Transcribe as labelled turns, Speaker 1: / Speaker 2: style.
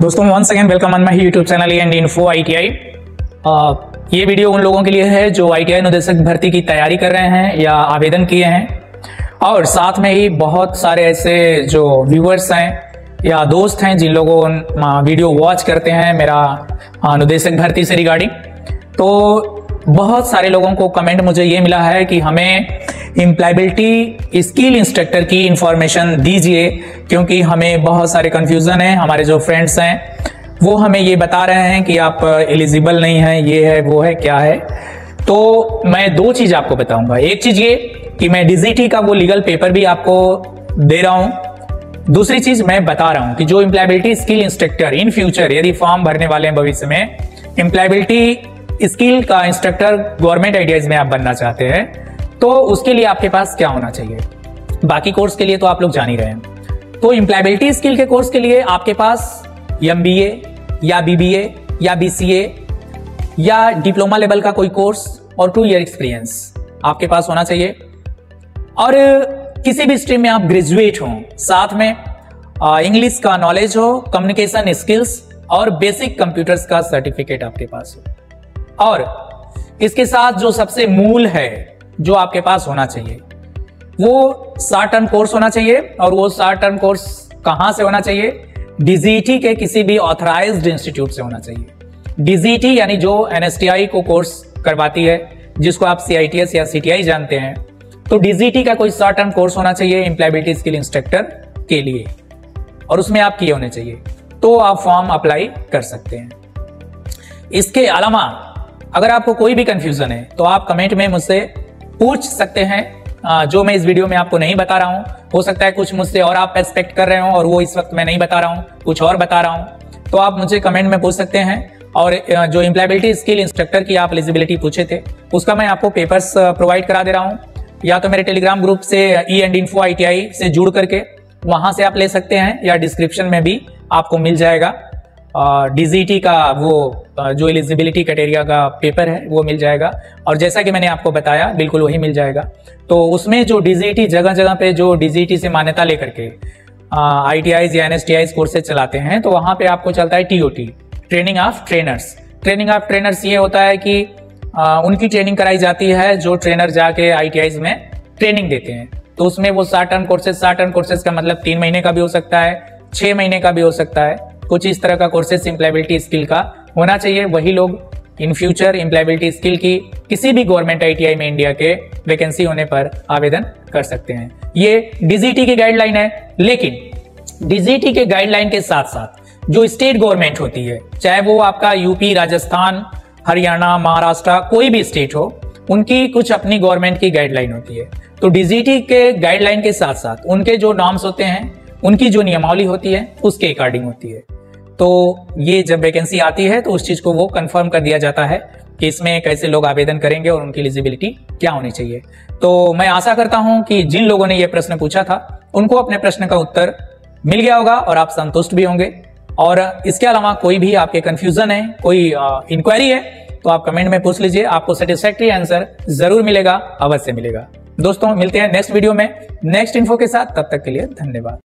Speaker 1: दोस्तों once again welcome on my YouTube channel and info ITI. ये video उन लोगों के लिए है जो आईटीआई अनुदेशक भर्ती की तैयारी कर रहे हैं या आवेदन किए हैं, और साथ में ही बहुत सारे ऐसे जो व्यूअर्स हैं या दोस्त हैं जिन लोगों वीडियो वॉच करते हैं मेरा अनुदेशक भर्ती से रिगार्डिंग। तो बहुत सारे लोगों को कमेंट मुझे ये मिला है कि हमें एम्प्लॉयबिलिटी स्किल इंस्ट्रक्टर की इंफॉर्मेशन दीजिए, क्योंकि हमें बहुत सारे कंफ्यूजन है। हमारे जो फ्रेंड्स हैं वो हमें ये बता रहे हैं कि आप एलिजिबल नहीं हैं, ये है वो है क्या है। तो मैं दो चीज आपको बताऊंगा। एक चीज ये कि मैं डीजीटी का वो लीगल पेपर भी आपको दे रहा हूं। दूसरी चीज मैं बता रहा हूं कि जो employability skill instructor in future यदि फॉर्म भरने वाले हैं भविष्य में, एम्प्लॉयबिलिटी स्किल का इंस्ट्रक्टर गवर्नमेंट आईटीआई में आप बनना चाहते हैं, तो उसके लिए आपके पास क्या होना चाहिए। बाकी कोर्स के लिए तो आप लोग जान ही रहे हैं। तो एम्प्लॉयबिलिटी स्किल के कोर्स के लिए आपके पास एमबीए या बीबीए या बीसीए या डिप्लोमा लेवल का कोई कोर्स और 2 ईयर एक्सपीरियंस आपके पास होना चाहिए। और किसी भी स्ट्रीम में आप ग्रेजुएट हो, साथ में इंग्लिश का नॉलेज हो, कम्युनिकेशन स्किल्स और बेसिक कंप्यूटर्स का सर्टिफिकेट आपके पास हो। और इसके साथ जो सबसे मूल है जो आपके पास होना चाहिए वो शॉर्ट टर्म कोर्स होना चाहिए। और वो शॉर्ट टर्म कोर्स कहां से होना चाहिए? डीजीटी के किसी भी ऑथराइज्ड इंस्टीट्यूट से होना चाहिए। डीजीटी यानी जो एनएसटीआई को कोर्स करवाती है, जिसको आप सीआईटीएस या सीटीआई जानते हैं। तो डीजीटी का कोई शॉर्ट टर्म कोर्स होना चाहिए एम्प्लॉयबिलिटी स्किल इंस्ट्रक्टर के लिए, और उसमें आप किए होने चाहिए, तो आप फॉर्म अप्लाई कर सकते हैं। इसके अलावा अगर आपको कोई भी कंफ्यूजन है तो आप कमेंट में मुझसे पूछ सकते हैं, जो मैं इस वीडियो में आपको नहीं बता रहा हूं। हो सकता है कुछ मुझसे और आप एक्सपेक्ट कर रहे हो और वो इस वक्त मैं नहीं बता रहा हूं, कुछ और बता रहा हूं, तो आप मुझे कमेंट में पूछ सकते हैं। और जो एम्प्लॉयबिलिटी स्किल इंस्ट्रक्टर की आप एलिजिबिलिटी पूछे थे, उसका मैं आपको पेपर्स प्रोवाइड करा दे रहा हूं, या तो मेरे टेलीग्राम ग्रुप से E&Info ITI से जुड़ करके वहां से आप ले सकते हैं, या डिस्क्रिप्शन में भी आपको मिल जाएगा डीजीटी का वो जो एलिजिबिलिटी क्राइटेरिया का पेपर है वो मिल जाएगा। और जैसा कि मैंने आपको बताया बिल्कुल वही मिल जाएगा। तो उसमें जो डीजीटी जगह जगह पे जो डीजीटी से मान्यता लेकर के आईटीआई या एनएसटीआई कोर्सेज चलाते हैं, तो वहां पे आपको चलता है TOT, training of trainers. Training of trainers ये होता है कि उनकी ट्रेनिंग कराई जाती है जो ट्रेनर जाके आईटीआई में ट्रेनिंग देते हैं। तो उसमें वो शॉर्ट टर्म कोर्सेज का मतलब 3 महीने का भी हो सकता है, 6 महीने का भी हो सकता है। कुछ इस तरह का कोर्सेज एम्प्लॉयबिलिटी स्किल का होना चाहिए। वही लोग इन फ्यूचर एम्प्लॉयबिलिटी स्किल की किसी भी गवर्नमेंट आईटीआई में इंडिया के वैकेंसी होने पर आवेदन कर सकते हैं। ये डीजीटी की गाइडलाइन है, लेकिन डीजीटी के गाइडलाइन के साथ साथ जो स्टेट गवर्नमेंट होती है, चाहे वो आपका यूपी, राजस्थान, हरियाणा, महाराष्ट्र, कोई भी स्टेट हो, उनकी कुछ अपनी गवर्नमेंट की गाइडलाइन होती है। तो डीजीटी के गाइडलाइन के साथ साथ उनके जो नॉर्म्स होते हैं, उनकी जो नियमावली होती है, उसके अकॉर्डिंग होती है। तो ये जब वैकेंसी आती है तो उस चीज को वो कंफर्म कर दिया जाता है कि इसमें कैसे लोग आवेदन करेंगे और उनकी एलिजिबिलिटी क्या होनी चाहिए। तो मैं आशा करता हूं कि जिन लोगों ने ये प्रश्न पूछा था उनको अपने प्रश्न का उत्तर मिल गया होगा और आप संतुष्ट भी होंगे। और इसके अलावा कोई भी आपके कंफ्यूजन है, कोई इंक्वायरी है, तो आप कमेंट में पूछ लीजिए, आपको सेटिस्फैक्टरी आंसर जरूर मिलेगा, अवश्य मिलेगा। दोस्तों मिलते हैं नेक्स्ट वीडियो में नेक्स्ट इन्फो के साथ, तब तक के लिए धन्यवाद।